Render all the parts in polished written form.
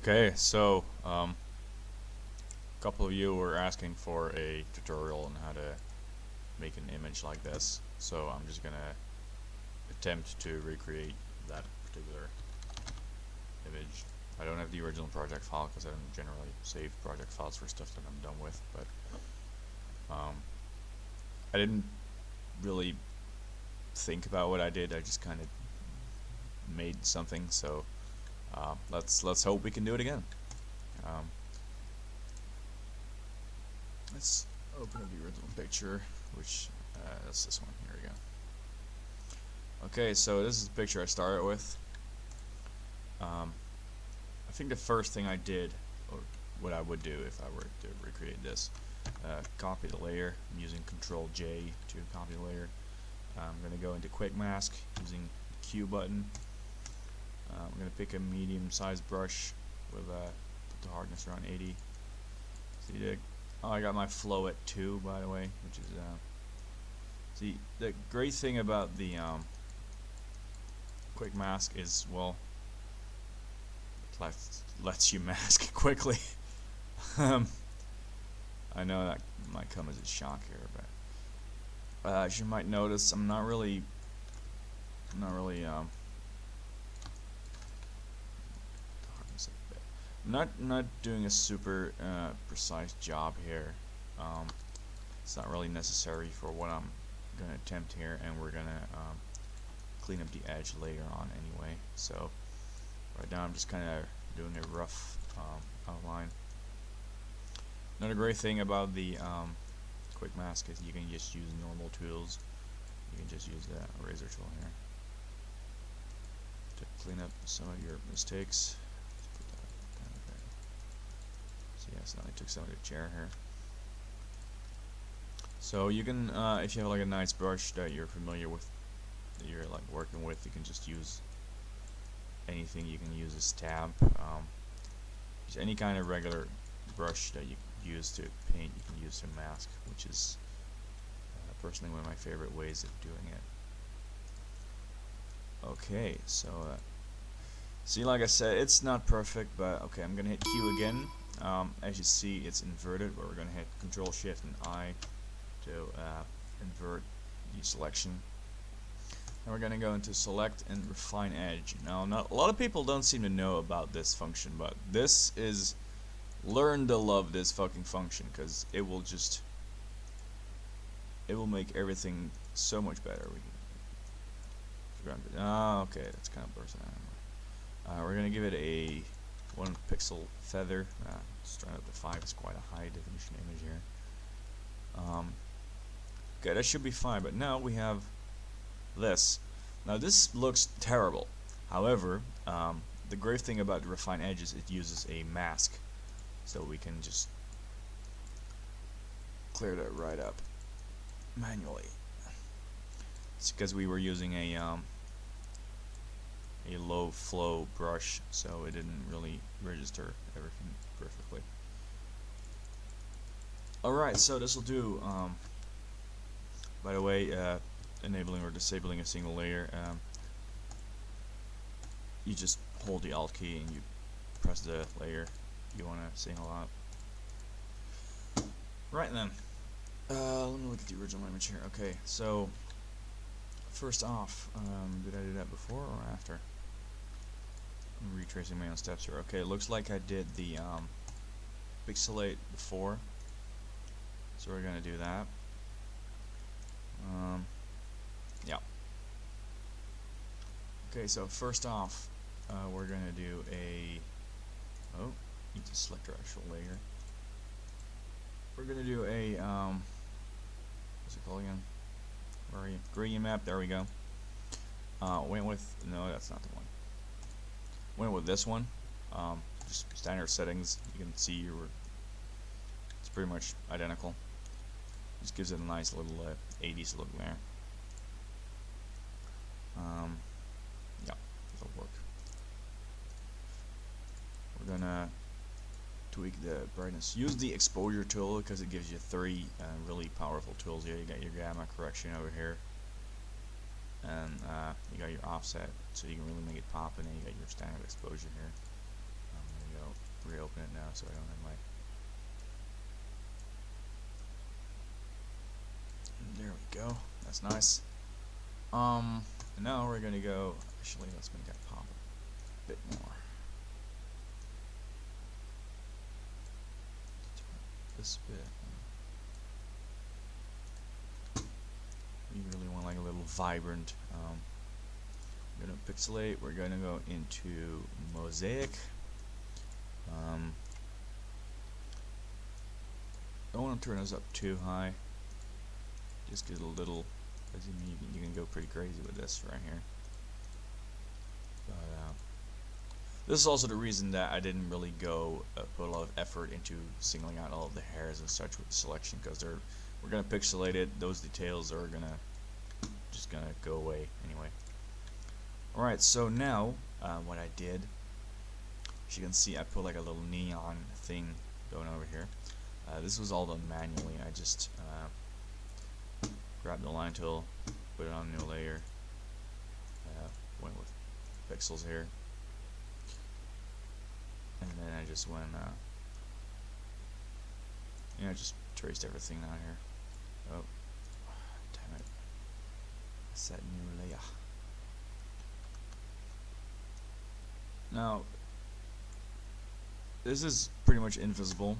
Okay, so a couple of you were asking for a tutorial on how to make an image like this, so I'm just gonna attempt to recreate that particular image. I don't have the original project file because I don't generally save project files for stuff that I'm done with, but I didn't really think about what I did. I just kind of made something, so let's hope we can do it again. Let's open up the original picture, which that's this one. Here we go. Okay, so this is the picture I started with. I think the first thing I did, or what I would do if I were to recreate this, copy the layer. I'm using Control J to copy the layer. I'm going to go into Quick Mask using the Q button. I'm going to pick a medium-sized brush with put the hardness around 80. See, I got my flow at 2, by the way, which is see, the great thing about the Quick Mask is, well, it lets you mask quickly. I know that might come as a shock here, but as you might notice, I'm not really not doing a super precise job here. It's not really necessary for what I'm going to attempt here, and we're going to clean up the edge later on anyway. So right now I'm just kind of doing a rough outline. Another great thing about the Quick Mask is you can just use normal tools. You can just use the eraser tool here to clean up some of your mistakes. Yes, now I took some of the chair here. So you can, if you have like a nice brush that you're familiar with, that you're like working with, you can just use anything. You can use a stamp, just any kind of regular brush that you use to paint, you can use to mask, which is personally one of my favorite ways of doing it. Okay, so see, like I said, it's not perfect, but okay, I'm gonna hit Q again. As you see, it's inverted, but we're going to hit Control Shift and I to invert the selection. And we're going to go into Select and Refine Edge. Now, a lot of people don't seem to know about this function, but this is, learn to love this fucking function, because it will make everything so much better. Okay, that's kind of bursting out. We're going to give it a 1 pixel feather. Starting up to 5 is quite a high definition image here. Okay, that should be fine, but now we have this. Now this looks terrible. However, the great thing about the Refine Edge is it uses a mask, so we can just clear that right up manually. It's because we were using a low flow brush, so it didn't really register everything perfectly. Alright, so this will do, by the way, enabling or disabling a single layer. You just hold the Alt key and you press the layer you want to single out. Right then, let me look at the original image here. Okay, so first off, did I do that before or after? I'm retracing my own steps here. Okay, it looks like I did the pixelate before, so we're gonna do that. Yeah. Okay, so first off, we're gonna do a need to select our actual layer. We're gonna do a what's it called again? Where are you? Gradient map. There we go. Went with, no, that's not the one. Went with this one. Just standard settings. You can see it's pretty much identical. Just gives it a nice little 80s look there. Yeah, it'll work. We're gonna tweak the brightness. Use the exposure tool because it gives you 3 really powerful tools here. You got your gamma correction over here, and you got your offset, so you can really make it pop, and then you got your standard exposure here. There you go. so I don't have my. There we go. That's nice. And now we're gonna go. Actually, let's make that pop a bit more. This bit. You really want like a little vibrant. We're gonna pixelate. We're gonna go into mosaic. Don't want to turn this up too high. Just get a little. As you can go pretty crazy with this right here. But this is also the reason that I didn't really go put a lot of effort into singling out all of the hairs and such with the selection, because we're gonna pixelate it. Those details are just gonna go away anyway. Alright, so now what I did, as you can see, I put like a little neon thing going over here. This was all done manually. I just grabbed the line tool, put it on a new layer, went with pixels here, and then I just went, just traced everything out here. Oh, damn it! Set new layer. Now, this is pretty much invisible.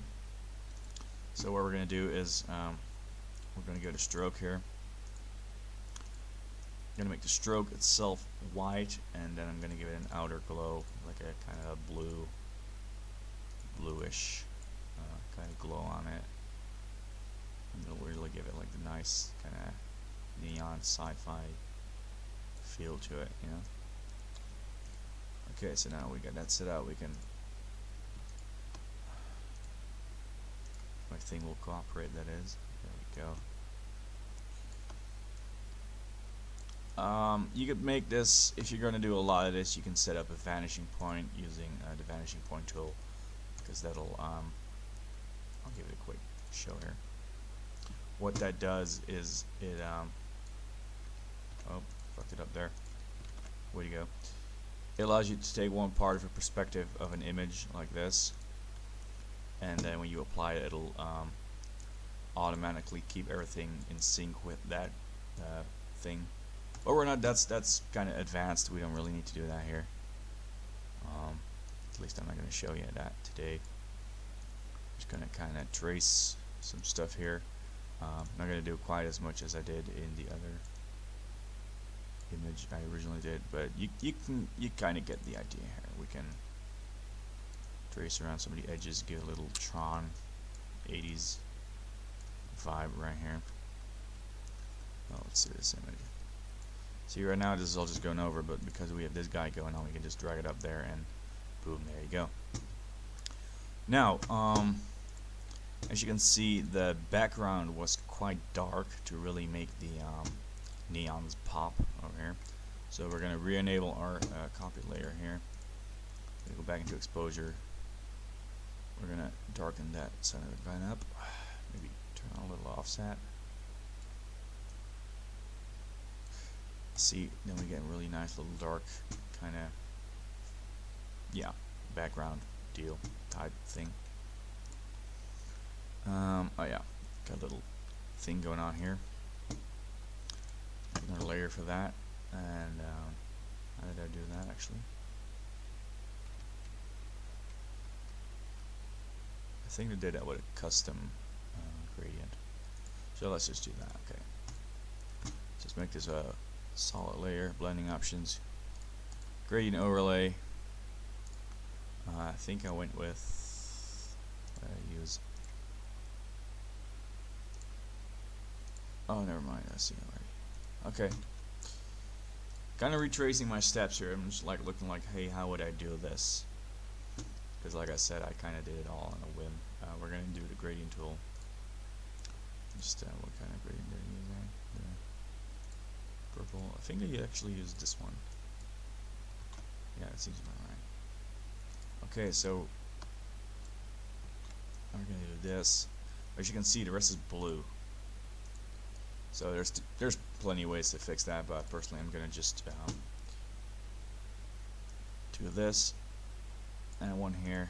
So what we're going to do is we're going to go to stroke here. I'm going to make the stroke itself white, and then I'm going to give it an outer glow, like a kind of bluish kind of glow on it. And it'll really give it like the nice kind of neon sci-fi feel to it, you know. Okay, so now we got that set out. We can. My thing will cooperate. That is. There we go. You could make this, if you're going to do a lot of this, you can set up a vanishing point using the vanishing point tool, because that'll. I'll give it a quick show here. What that does is it. Oh, fucked it up there. Way to go. It allows you to take one part of a perspective of an image like this, and then when you apply it, it'll automatically keep everything in sync with that thing. But we're not. That's kind of advanced. We don't really need to do that here. At least I'm not going to show you that today. Just going to kind of trace some stuff here. Not going to do quite as much as I did in the other image I originally did, but you kind of get the idea here. We can trace around some of the edges, give a little Tron 80's vibe right here. Well, let's see this image. See, right now this is all just going over, but because we have this guy going on, we can just drag it up there and boom, there you go. Now, as you can see, the background was quite dark to really make the neons pop over here. So we're going to re-enable our copy layer here. We're going to go back into exposure. We're going to darken that center of the gun up. Maybe turn on a little offset. See, then we get a really nice little dark kind of, yeah, background deal type thing. Oh yeah, got a little thing going on here. Another layer for that, and how did I do that actually? I think I did that with a custom gradient. So let's just do that. Okay, just make this a solid layer. Blending options, gradient overlay. I think I went with use. Oh, never mind. I see already. Okay. Kind of retracing my steps here. I'm just like looking like, hey, how would I do this? Because like I said, I kind of did it all on a whim. We're going to do the gradient tool. Just what kind of gradient did I use there? The purple. I think I actually used this one. Yeah, it seems about right. Okay, so we're going to do this. As you can see, the rest is blue. So there's plenty of ways to fix that, but personally I'm going to just do this and one here,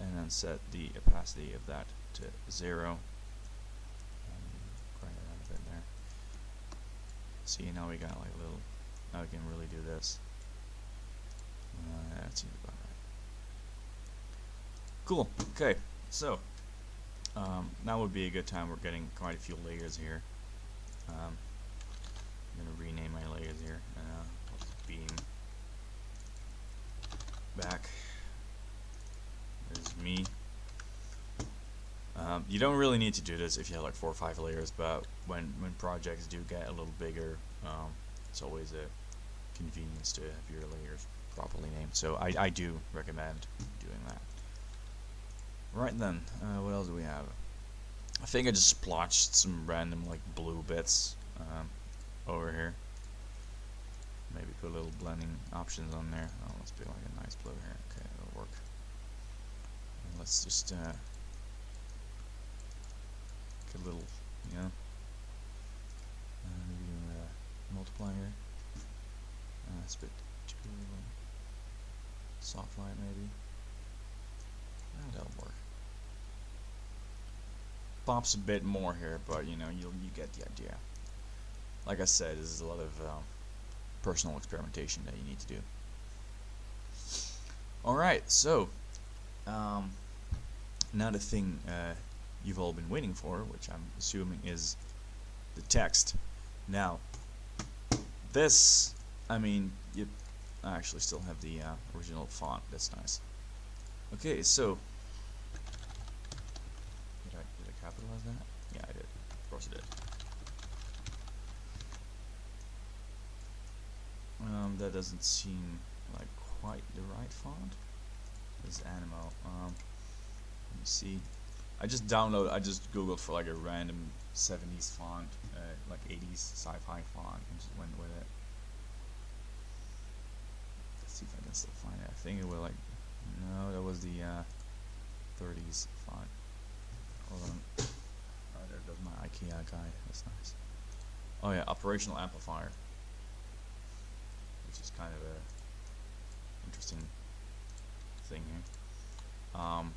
and then set the opacity of that to 0. Grind it out a bit there. See, now we got like a little. Now we can really do this. That seems about right. Cool. Okay, so now would be a good time. We're getting quite a few layers here. I'm gonna rename my layers here. Beam back. There's me. You don't really need to do this if you have like 4 or 5 layers, but when projects do get a little bigger, it's always a convenience to have your layers properly named. So I do recommend doing that. Right then, what else do we have? I think I just splotched some random like blue bits over here. Maybe put a little blending options on there. Oh, let's be like a nice blue here. Okay, that'll work. And let's just get a little, you know, maybe multiply here. It's a bit too soft light, maybe. That'll work. Pops a bit more here, but you know, you get the idea. Like I said, this is a lot of personal experimentation that you need to do. Alright, so now the thing you've all been waiting for, which I'm assuming is the text. Now, this, I mean, I actually still have the original font. That's nice. Okay, so did I capitalize that? Yeah, I did. Of course I did. That doesn't seem like quite the right font. This is Animo. Let me see. I just googled for like a random 70s font, like 80s sci-fi font, and just went with it. Let's see if I can still find it. I think it was like, no, that was the 30s font. Hold on. Oh, there goes my IKEA guide. That's nice. Oh yeah, operational amplifier, which is kind of a interesting thing here. I'm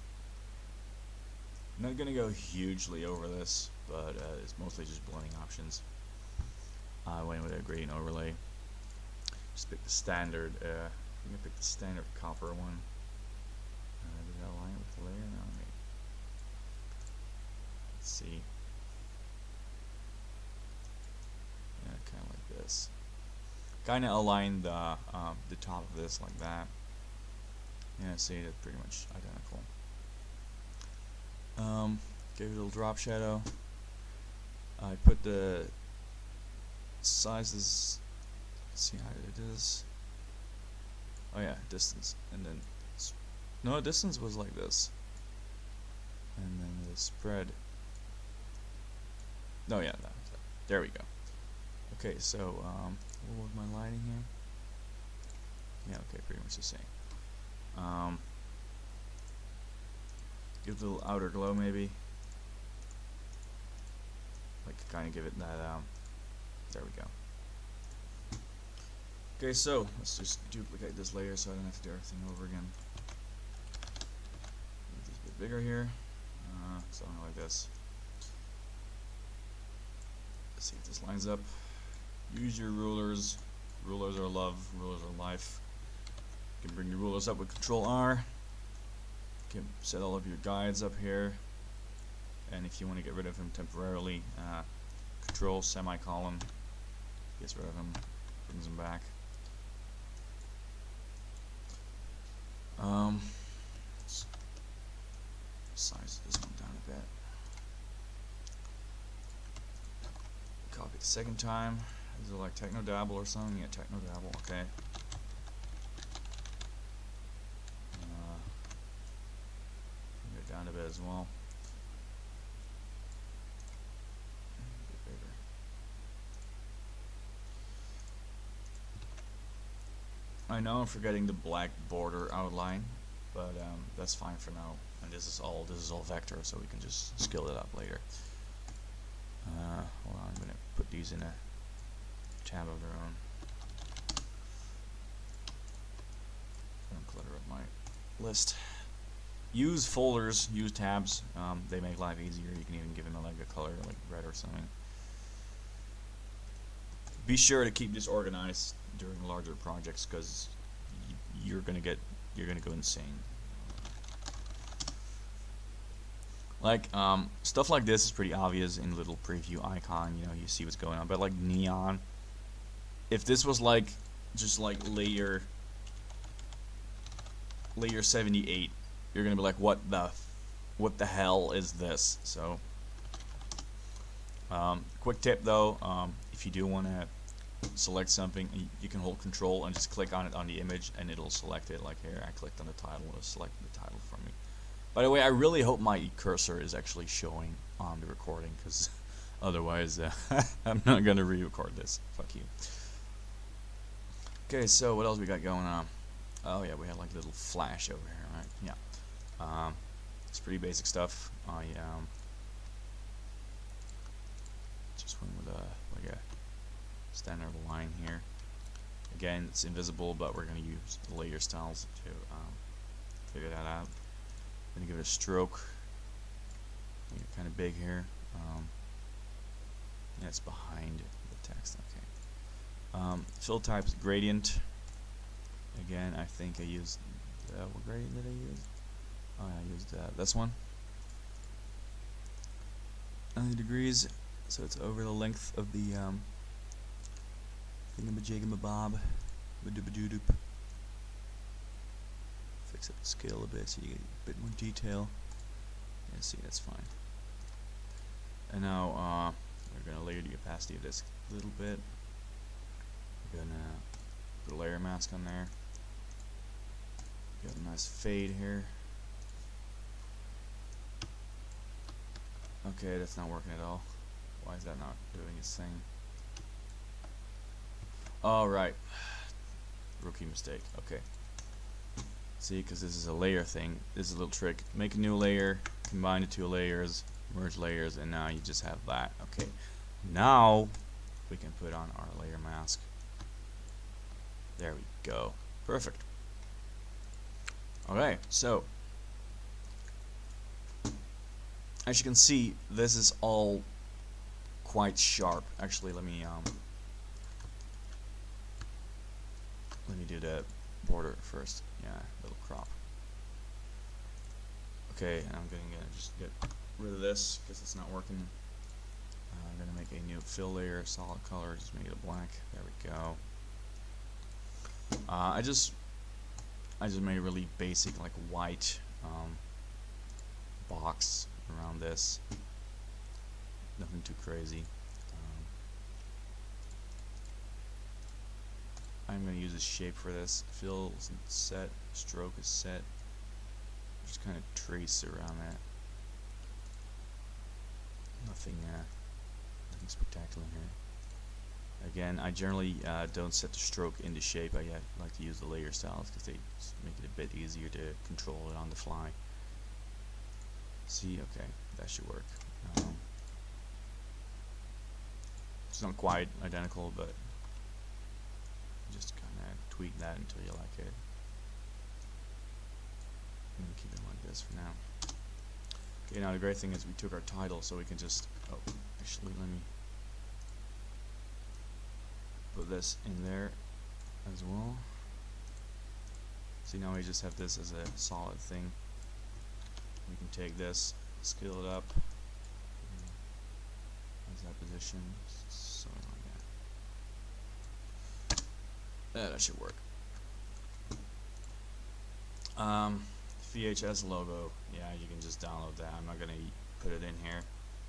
not gonna go hugely over this, but it's mostly just blending options. I went with a gradient overlay. Just pick the standard. I think I picked the standard copper one. Did that align with the layer? No, maybe. Let's see. Yeah, kind of like this. Kind of align the top of this like that. Yeah, see, that's pretty much identical. Gave it a little drop shadow. I put the sizes. Let's see how it is. Oh yeah, distance, and then no, distance was like this, and then the spread. No, yeah, there we go. Okay, so what was my lighting here? Yeah, okay, pretty much the same. Give it a little outer glow, maybe. Like, kind of give it that. There we go. Okay, so let's just duplicate this layer so I don't have to do everything over again. Make this a bit bigger here. Something like this. Let's see if this lines up. Use your rulers. Rulers are love. Rulers are life. You can bring your rulers up with Control R. You can set all of your guides up here. And if you want to get rid of him temporarily, Control semicolon gets rid of him, brings him back. Let's size this one down a bit. Copy the second time. Is it like Techno Dabble or something? Yeah, Techno Dabble, okay. Bring it down a bit as well. A bit bigger. I know I'm forgetting the black border outline, but that's fine for now. And this is all vector, so we can just scale it up later. Hold on, I'm gonna put these in a tab of their own. Don't clutter up my list. use folders, use tabs. They make life easier. You can even give them like a color, like red or something. Be sure to keep this organized during larger projects, because you're gonna go insane. Like stuff like this is pretty obvious in little preview icon. You know, you see what's going on. But like neon, if this was like just like layer 78, you're gonna be like, what the hell is this? So quick tip though, if you do want to select something, you can hold control and just click on it on the image and it'll select it. Like here, I clicked on the title, it'll select the title for me. By the way, I really hope my cursor is actually showing on the recording, because otherwise I'm not gonna re-record this. Fuck you. Okay, so what else we got going on? Oh yeah, we had like a little flash over here, right? Yeah. It's pretty basic stuff. I just went with like a standard line here. Again, it's invisible, but we're gonna use the layer styles to figure that out. I'm gonna give it a stroke. Make it kind of big here. Yeah, it's behind the text. Okay. Fill type is gradient. Again, I think I used what gradient did I use? Oh, I used this one. 90 degrees, so it's over the length of the thingamajigamabob. Badoobadoop. Fix up the scale a bit so you get a bit more detail. Yeah, see, that's fine. And now we're gonna layer the opacity of this a little bit. We're gonna put a layer mask on there. Got a nice fade here. Okay, that's not working at all. Why is that not doing its thing? Alright. Rookie mistake. Okay. See, because this is a layer thing. This is a little trick. Make a new layer, combine the two layers, merge layers, and now you just have that. Okay. Now we can put on our layer mask. There we go. Perfect. Okay, so as you can see, this is all quite sharp. Actually, let me do the border first. Yeah, little crop. Okay, and I'm gonna just get rid of this because it's not working. I'm gonna make a new fill layer, solid color. Just make it a black. There we go. I just made a really basic, like white box around this. Nothing too crazy. I'm going to use a shape for this. Fill is set, stroke is set. Just kind of trace around that. Nothing spectacular here. Again, I generally don't set the stroke into shape. I like to use the layer styles because they just make it a bit easier to control it on the fly. See, okay, that should work. It's not quite identical, but just kind of tweak that until you like it. I'm going to keep it like this for now. Okay, now the great thing is we took our title, so we can just, oh, actually let me put this in there as well. See, now we just have this as a solid thing. We can take this, scale it up, as that position, something like that. That should work. VHS logo, yeah, you can just download that. I'm not gonna put it in here.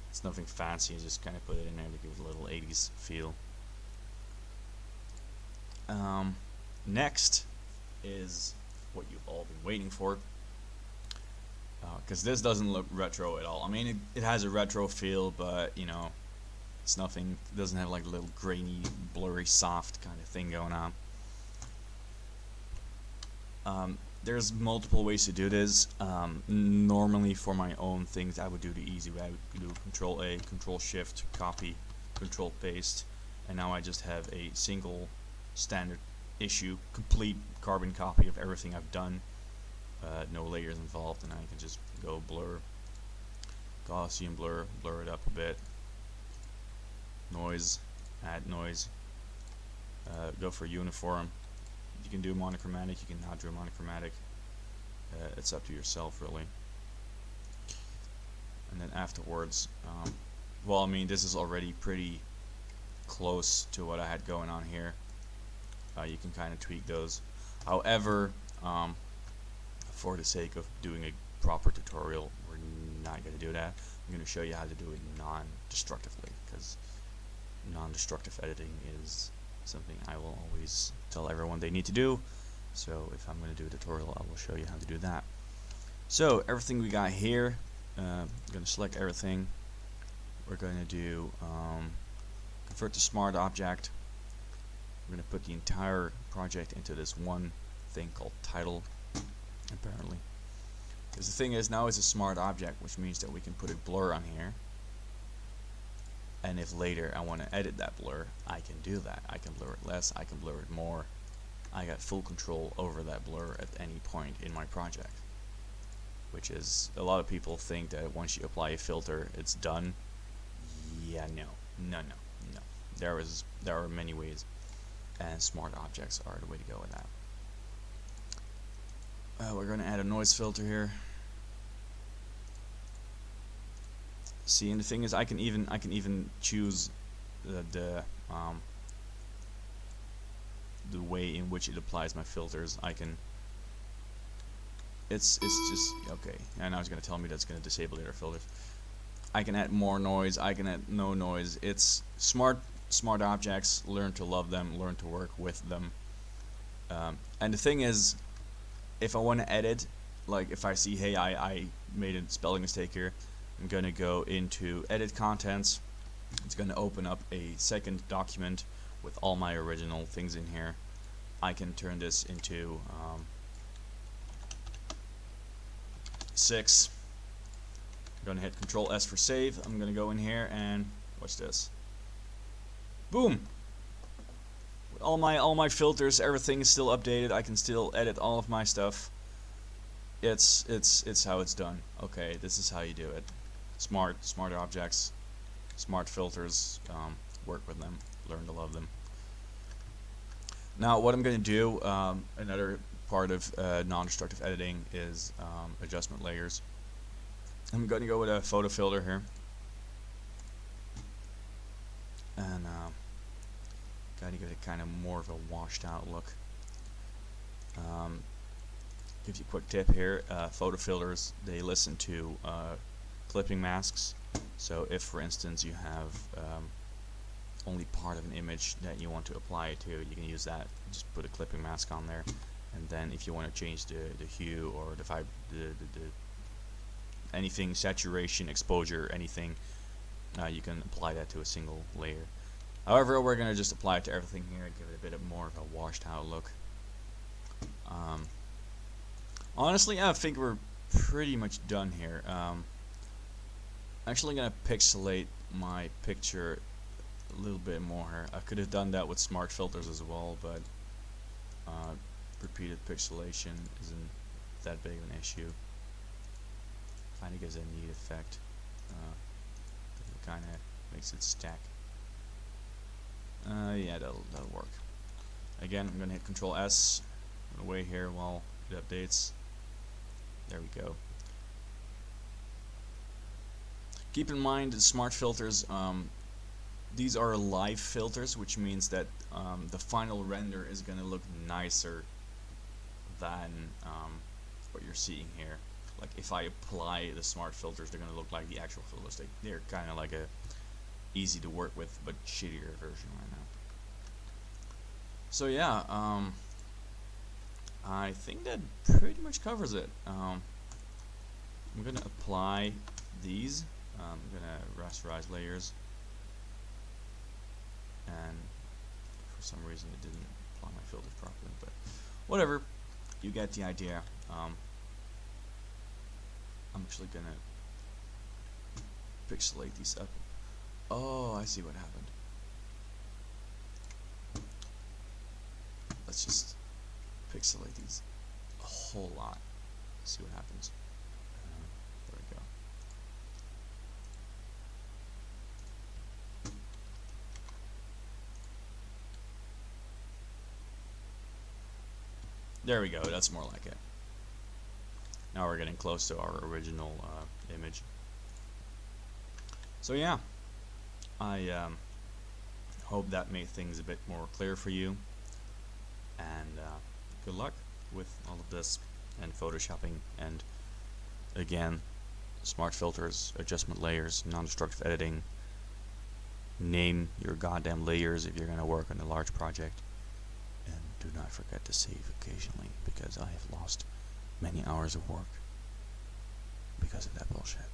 It's nothing fancy. Just kind of put it in there to give it a little 80s feel. Next is what you've all been waiting for, because this doesn't look retro at all. I mean, it has a retro feel, but you know, it's nothing. It doesn't have like a little grainy, blurry, soft kind of thing going on. There's multiple ways to do this. Normally for my own things, I would do the easy way. I would do Control A, Control Shift, copy, Control Paste, and now I just have a single standard issue, complete carbon copy of everything I've done. have no layers involved, and I can just go blur, Gaussian blur, blur it up a bit, noise, add noise, go for uniform. You can do monochromatic, you can not do monochromatic, it's up to yourself really. And then afterwards, well, I mean, this is already pretty close to what I had going on here. You can kind of tweak those. However, for the sake of doing a proper tutorial, we're not going to do that. I'm going to show you how to do it non-destructively, because non-destructive editing is something I will always tell everyone they need to do. So if I'm going to do a tutorial, I will show you how to do that. So everything we got here, I'm going to select everything. We're going to do convert to smart object. We're going to put the entire project into this one thing called title, apparently. Because the thing is, now it's a smart object, which means that we can put a blur on here. And if later I want to edit that blur, I can do that. I can blur it less, I can blur it more. I got full control over that blur at any point in my project. Which is, a lot of people think that once you apply a filter, it's done. Yeah, no. There are many ways, and smart objects are the way to go with that. We're going to add a noise filter here. See, and the thing is, I can even choose the way in which it applies my filters. I can. It's just okay. And now it's going to tell me that's going to disable the other filters. I can add more noise. I can add no noise. It's smart objects. Learn to love them. Learn to work with them. And the thing is, if I want to edit, like if I see, hey, I made a spelling mistake here, I'm going to go into edit contents. It's going to open up a second document with all my original things in here. I can turn this into 6. I'm going to hit Control S for save. I'm going to go in here and watch this. Boom! With all my filters, everything is still updated. I can still edit all of my stuff. It's how it's done. Okay, this is how you do it. Smart objects, smart filters. Work with them. Learn to love them. Now, what I'm going to do, another part of non-destructive editing is adjustment layers. I'm going to go with a photo filter here, and got to get a kind of more of a washed out look. Give you a quick tip here. Photo filters, they listen to clipping masks. So if, for instance, you have only part of an image that you want to apply it to, you can use that. Just put a clipping mask on there, and then if you want to change the hue or the anything, saturation, exposure, anything, you can apply that to a single layer. However, we're going to just apply it to everything here and give it a bit more of a washed out look. Honestly, I think we're pretty much done here. I'm actually going to pixelate my picture a little bit more. I could have done that with smart filters as well, but repeated pixelation isn't that big of an issue. Kind of gives a neat effect. It kind of makes it stack. Yeah, that'll work. Again, I'm gonna hit Control S. I'm gonna wait here while it updates. There we go. Keep in mind the smart filters. These are live filters, which means that the final render is gonna look nicer than what you're seeing here. Like if I apply the smart filters, they're gonna look like the actual filters. They're kind of like a easy to work with but shittier version right now. So yeah, I think that pretty much covers it. I'm gonna apply these. I'm gonna rasterize layers, and for some reason it didn't apply my filters properly, but whatever, you get the idea. I'm actually gonna pixelate these up. Oh, I see what happened. Let's just pixelate these a whole lot. see what happens. There we go. There we go, that's more like it. Now we're getting close to our original image. So yeah, I hope that made things a bit more clear for you, and good luck with all of this and photoshopping, and again, smart filters, adjustment layers, non-destructive editing. Name your goddamn layers if you're going to work on a large project, and do not forget to save occasionally, because I have lost many hours of work because of that bullshit.